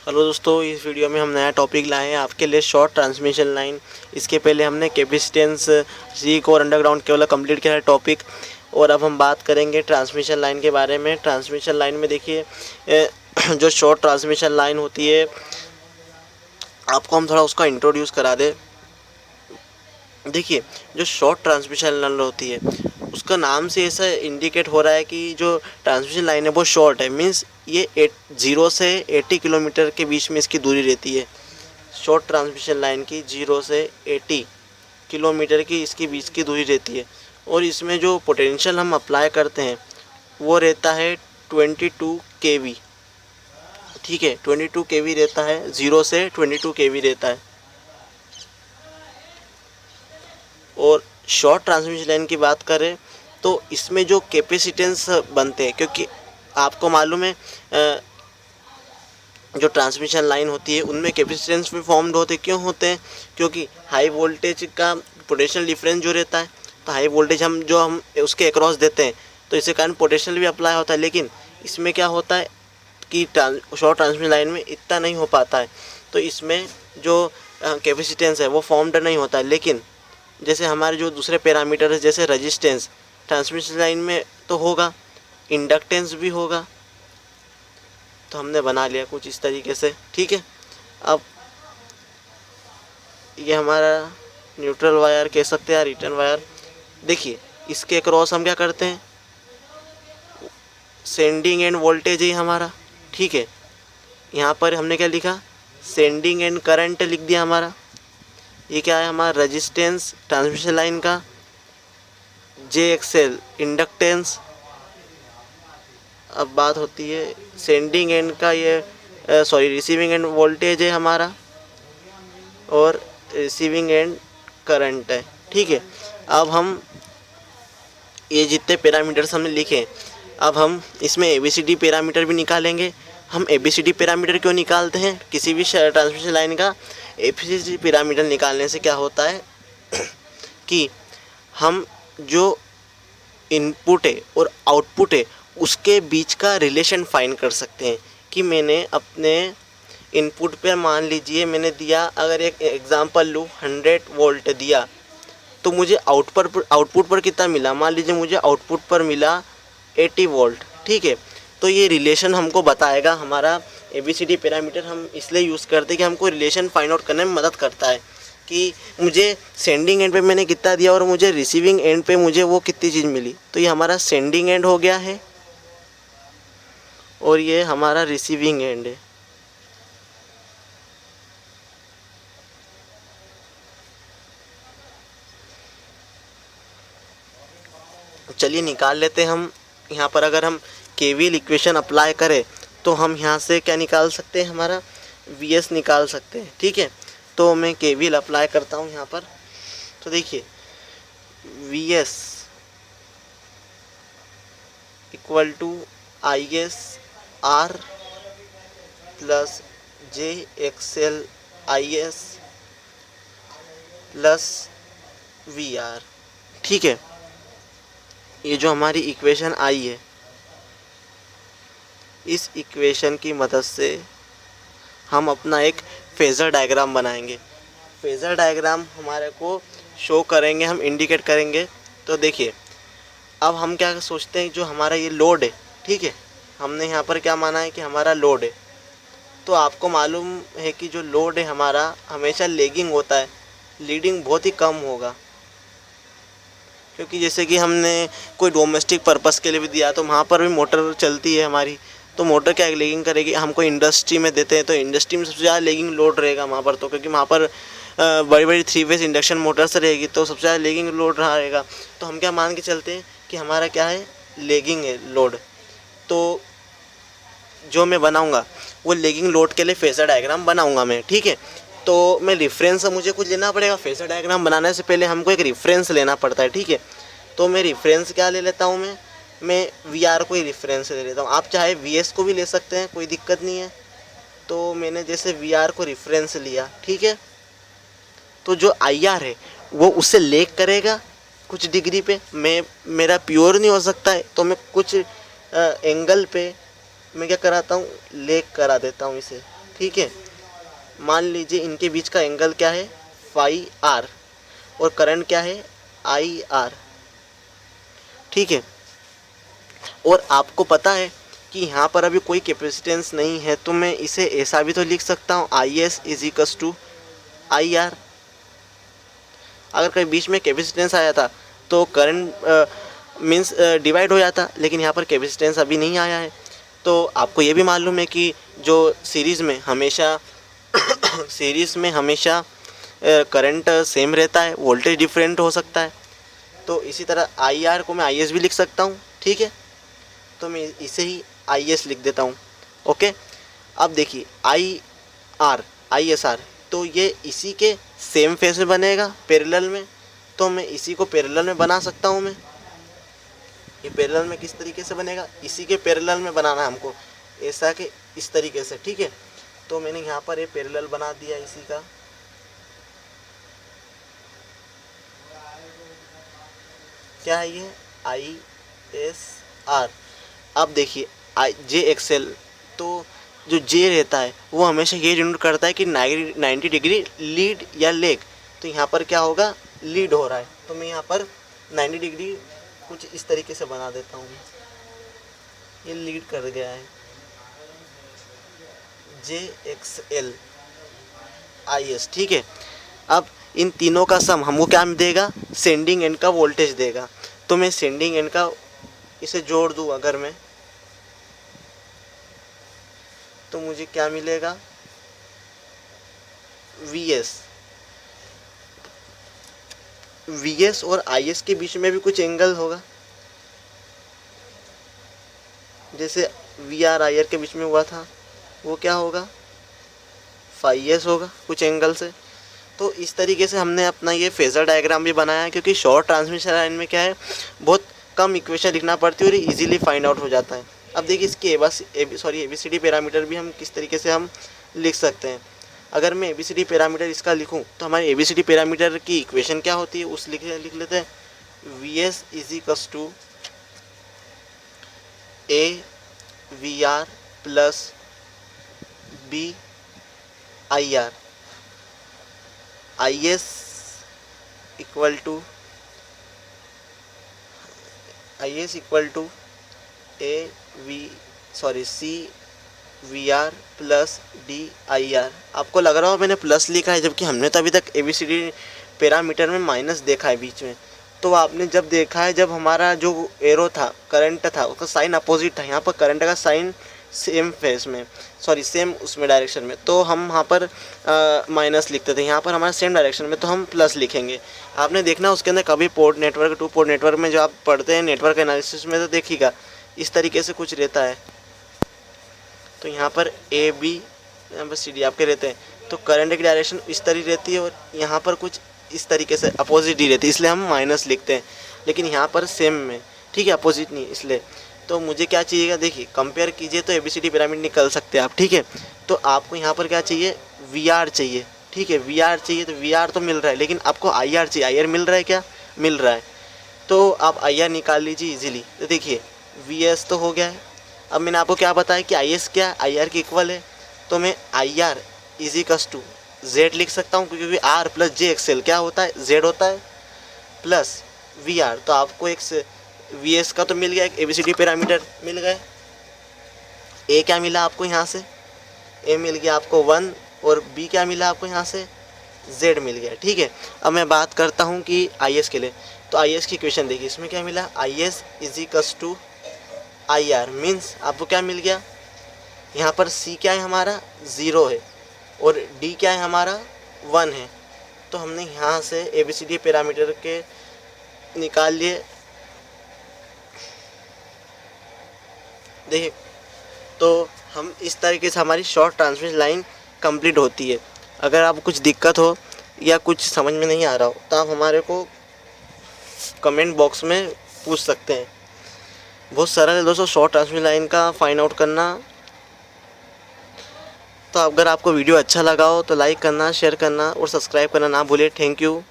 Hello दोस्तों, इस video में हम नया टॉपिक लाए हैं आपके लिए, शॉर्ट ट्रांसमिशन लाइन। इसके पहले हमने capacitance C core underground cable complete किया है टॉपिक, और अब हम बात करेंगे ट्रांसमिशन लाइन के बारे में। ट्रांसमिशन लाइन में देखिए, जो शॉर्ट ट्रांसमिशन लाइन होती है, आपको हम थोड़ा उसका इंट्रोड्यूस करा दें। देखिए, जो शॉर्ट ट्रांसमिशन लाइन होती है, उसका नाम से ऐसा इंडिकेट हो रहा है कि जो ट्रांसमिशन लाइन है वो शॉर्ट है। मीन्स ये 0 से 80 किलोमीटर के बीच में इसकी दूरी रहती है। शॉर्ट ट्रांसमिशन लाइन की 0 से 80 किलोमीटर की इसकी बीच की दूरी रहती है, और इसमें जो पोटेंशियल हम अप्लाई करते हैं वो रहता है 22 kV। ठीक है, 22 kV रहता है, 0 से 22 kV रहता है। और शॉर्ट ट्रांसमिशन लाइन की बात करें तो इसमें जो कैपेसिटेंस बनते हैं, क्योंकि आपको मालूम है जो ट्रांसमिशन लाइन होती है उनमें कैपेसिटेंस भी फॉर्म्ड होते क्यों होते हैं, क्योंकि हाई वोल्टेज का पोटेंशियल डिफरेंस जो रहता है, तो हाई वोल्टेज हम उसके अक्रॉस देते हैं, तो इसके कारण पोटेंशियल भी अप्लाई होता है। लेकिन इसमें क्या होता है कि शॉर्ट ट्रांसमिशन लाइन में इतना नहीं हो पाता है, तो इसमें जो कैपेसिटेंस है वो फॉर्म्ड नहीं होता है। लेकिन जैसे हमारे जो दूसरे पैरामीटर है, जैसे रेजिस्टेंस, ट्रांसमिशन लाइन में तो होगा, इंडक्टेंस भी होगा। तो हमने बना लिया कुछ इस तरीके से। ठीक है, अब ये हमारा न्यूट्रल वायर कह सकते हैं, रिटर्न वायर। देखिए, इसके क्रॉस हम क्या करते हैं, सेंडिंग एंड वोल्टेज है हमारा। ठीक है, यहाँ पर हमने क्या लिखा, सेंडिंग एंड करंट लिख दिया हमारा। ये क्या है, हमारा रेजिस्टेंस ट्रांसमिशन लाइन का, JXL इंडक्टेंस। अब बात होती है सेंडिंग एंड का, ये रिसीविंग एंड वोल्टेज है हमारा, और रिसीविंग एंड करंट है। ठीक है, अब हम ये जितने पैरामीटर्स हमने लिखे, अब हम इसमें ABCD पैरामीटर भी निकालेंगे। हम ABCD पैरामीटर क्यों निकालते हैं किसी भी ट्रांसमिशन लाइन का? ABCD पैरामीटर निकालने से क्या होता है कि हम जो इनपुट है और आउटपुट है उसके बीच का रिलेशन फाइंड कर सकते हैं। कि मैंने अपने इनपुट पर, मान लीजिए मैंने दिया, अगर एक एग्जांपल लूँ, 100 वोल्ट दिया, तो मुझे आउटपुट पर कितना मिला, मान लीजिए मुझे आउटपुट पर मिला 80 वोल्ट। ठीक है, तो ये रिलेशन हमको बताएगा। हमारा ABCD पैरामीटर हम इसलिए यूज़ करते हैं कि हमको रिलेशन फाइंड आउट करने में मदद करता है कि मुझे सेंडिंग एंड पे मैंने कितना दिया और मुझे रिसीविंग एंड पे मुझे वो कितनी चीज़ मिली। तो ये हमारा सेंडिंग एंड हो गया है, और ये हमारा रिसीविंग एंड है। चलिए निकाल लेते हैं हम। यहाँ पर अगर हम KVL इक्वेशन अप्लाई करें तो हम यहाँ से क्या निकाल सकते हैं, हमारा VS निकाल सकते हैं। ठीक है, तो मैं KVL अप्लाई करता हूँ यहाँ पर। तो देखिए, VS equal to IS R plus JXL IS plus VR। ठीक है, ये जो हमारी इक्वेशन आई है, इस इक्वेशन की मदद से हम अपना एक फेज़र डायग्राम बनाएंगे। फेज़र डायग्राम हमारे को शो करेंगे, हम इंडिकेट करेंगे। तो देखिए, अब हम क्या सोचते हैं, जो हमारा ये लोड है, ठीक है, हमने यहाँ पर क्या माना है कि हमारा लोड है। तो आपको मालूम है कि जो लोड है हमारा हमेशा लेगिंग होता है, लीडिंग बहुत ही कम होगा। क्योंकि जैसे कि हमने कोई डोमेस्टिक पर्पस के लिए भी दिया, तो वहाँ पर भी मोटर चलती है हमारी, तो मोटर क्या लेगिंग करेगी। हमको इंडस्ट्री में देते हैं, तो इंडस्ट्री में सबसे ज़्यादा लेगिंग लोड रहेगा वहाँ पर, तो क्योंकि वहाँ पर बड़ी बड़ी 3 फेज इंडक्शन मोटर्स रहेगी, तो सबसे ज़्यादा लेगिंग लोड रहेगा। तो हम क्या मान के चलते हैं कि हमारा क्या है, लेगिंग है लोड। तो जो मैं बनाऊँगा वो लेगिंग लोड के लिए फेज़र डायग्राम बनाऊँगा मैं। ठीक है, तो मैं रेफरेंस मुझे कुछ लेना पड़ेगा। फेज़र डायग्राम बनाने से पहले हमको एक रेफरेंस लेना पड़ता है। ठीक है, तो मैं रेफरेंस क्या ले लेता हूँ, मैं VR को ही रेफरेंस ले लेता हूँ। आप चाहे VS को भी ले सकते हैं, कोई दिक्कत नहीं है। तो मैंने जैसे VR को रेफरेंस लिया, ठीक है, तो जो IR है वो उससे लेग करेगा कुछ डिग्री पे। मेरा प्योर नहीं हो सकता है, तो मैं कुछ एंगल पे मैं क्या कराता हूँ, लेग करा देता हूँ इसे ठीक है। मान लीजिए इनके बीच का एंगल क्या है, फाई आर, और करंट क्या है, आई आर, ठीक है। और आपको पता है कि यहाँ पर अभी कोई कैपेसिटेंस नहीं है, तो मैं इसे ऐसा भी तो लिख सकता हूँ, I S is equals to I R. अगर कहीं बीच में कैपेसिटेंस आया था तो करंट मीन्स डिवाइड हो जाता, लेकिन यहाँ पर कैपेसिटेंस अभी नहीं आया है। तो आपको ये भी मालूम है कि जो सीरीज़ में हमेशा सीरीज़ में हमेशा करंट सेम रहता है, वोल्टेज डिफरेंट हो सकता है। तो इसी तरह आई आर को मैं आई एस भी लिख सकता हूँ, ठीक है। तो मैं इसे ही आई एस लिख देता हूँ, ओके। अब देखिए आई एस आर, तो ये इसी के सेम फेस में बनेगा, पैरेलल में। तो मैं इसी को पैरेलल में बना सकता हूँ। मैं ये पैरेलल में किस तरीके से बनेगा, इसी के पैरेलल में बनाना है हमको, ऐसा कि इस तरीके से, ठीक है। तो मैंने यहाँ पर ये पैरेलल बना दिया इसी का, क्या है ये, आई एस आर। अब देखिए जे एक्सएल, तो जो जे रहता है वो हमेशा ये डिनोट करता है कि 90 डिग्री लीड या लेग। तो यहाँ पर क्या होगा, लीड हो रहा है, तो मैं यहाँ पर 90 डिग्री कुछ इस तरीके से बना देता हूँ। ये लीड कर गया है, जे एक्स एल आई एस, ठीक है। अब इन तीनों का सम हमको क्या देगा, सेंडिंग एंड का वोल्टेज देगा। तो मैं सेंडिंग एंड का इसे जोड़ दूँ अगर मैं, तो मुझे क्या मिलेगा, वी एस और आई एस के बीच में भी कुछ एंगल होगा, जैसे वी आर आई आर के बीच में हुआ था, वो क्या होगा, फाई एस होगा कुछ एंगल से। तो इस तरीके से हमने अपना ये फेजर डायग्राम भी बनाया है, क्योंकि शॉर्ट ट्रांसमिशन लाइन में क्या है, बहुत कम इक्वेशन लिखना पड़ती है और इजीली फाइंड आउट हो जाता है। अब देखिए इसके ABCD पैरामीटर भी हम किस तरीके से हम लिख सकते हैं। अगर मैं ABCD पैरामीटर इसका लिखूं तो हमारे ABCD पैरामीटर की इक्वेशन क्या होती है, उस लिख लेते हैं, VS is equals to AVR plus BIR, IS equal to CVR plus DIR। आपको लग रहा हो मैंने प्लस लिखा है, जबकि हमने तो अभी तक ABCD पैरामीटर में माइनस देखा है बीच में। तो आपने जब देखा है, जब हमारा जो एरो था, करंट था, उसका साइन अपोजिट था, यहाँ पर करंट का साइन सेम फेस में, सेम उसमें डायरेक्शन में, तो हम वहाँ पर माइनस लिखते थे। यहाँ पर हमारा सेम डायरेक्शन में तो हम प्लस लिखेंगे। आपने देखना उसके अंदर कभी पोर्ट नेटवर्क, 2 पोर्ट नेटवर्क में जो आप पढ़ते हैं नेटवर्क एनालिसिस में, तो देखिएगा इस तरीके से कुछ रहता है। तो यहाँ पर AB, यहाँ पर CD आपके रहते हैं, तो करंट की डायरेक्शन इस तरीके रहती है और यहाँ पर कुछ इस तरीके से अपोजिट ही रहती है, इसलिए हम माइनस लिखते हैं। लेकिन यहाँ पर सेम में, ठीक है, अपोजिट नहीं, इसलिए। तो मुझे क्या चाहिएगा, देखिए कंपेयर कीजिए तो ABCD पिरामिड निकल सकते हैं आप, ठीक है। तो आपको यहाँ पर क्या चाहिए, VR चाहिए, ठीक है, VR चाहिए। तो VR तो मिल रहा है, लेकिन आपको IR चाहिए। IR मिल रहा है क्या, मिल रहा है, तो आप IR निकाल लीजिए इजीली। तो देखिए VS तो हो गया है। अब मैंने आपको क्या बताया कि IS क्या IR के इक्वल है, तो मैं IR is equals to Z लिख सकता हूँ, क्योंकि R प्लस J XL क्या होता है, Z होता है, प्लस VR। तो आपको एक VS का तो मिल गया, एक ABCD पैरामीटर मिल गए। A क्या मिला आपको यहाँ से, A मिल गया आपको 1, और B क्या मिला आपको यहाँ से, Z मिल गया, ठीक है। अब मैं बात करता हूँ कि IS के लिए। तो IS की इक्वेशन देखिए, इसमें क्या मिला, IS is equals to IR, means आपको क्या मिल गया, यहाँ पर C क्या है हमारा 0 है, और D क्या है हमारा 1 है। तो हमने यहाँ से ABCD पैरामीटर के निकाल लिए। देखिए, तो हम इस तरीके से हमारी शॉर्ट ट्रांसमिशन लाइन कंप्लीट होती है। अगर आपको कुछ दिक्कत हो या कुछ समझ में नहीं आ रहा हो, तो आप हमारे को कमेंट बॉक्स में पूछ सकते हैं। बहुत सरल है दोस्तों शॉर्ट ट्रांसमिशन लाइन का फाइंड आउट करना। तो अगर आपको वीडियो अच्छा लगा हो तो लाइक करना, शेयर करना और सब्सक्राइब करना ना भूलिए। Thank you.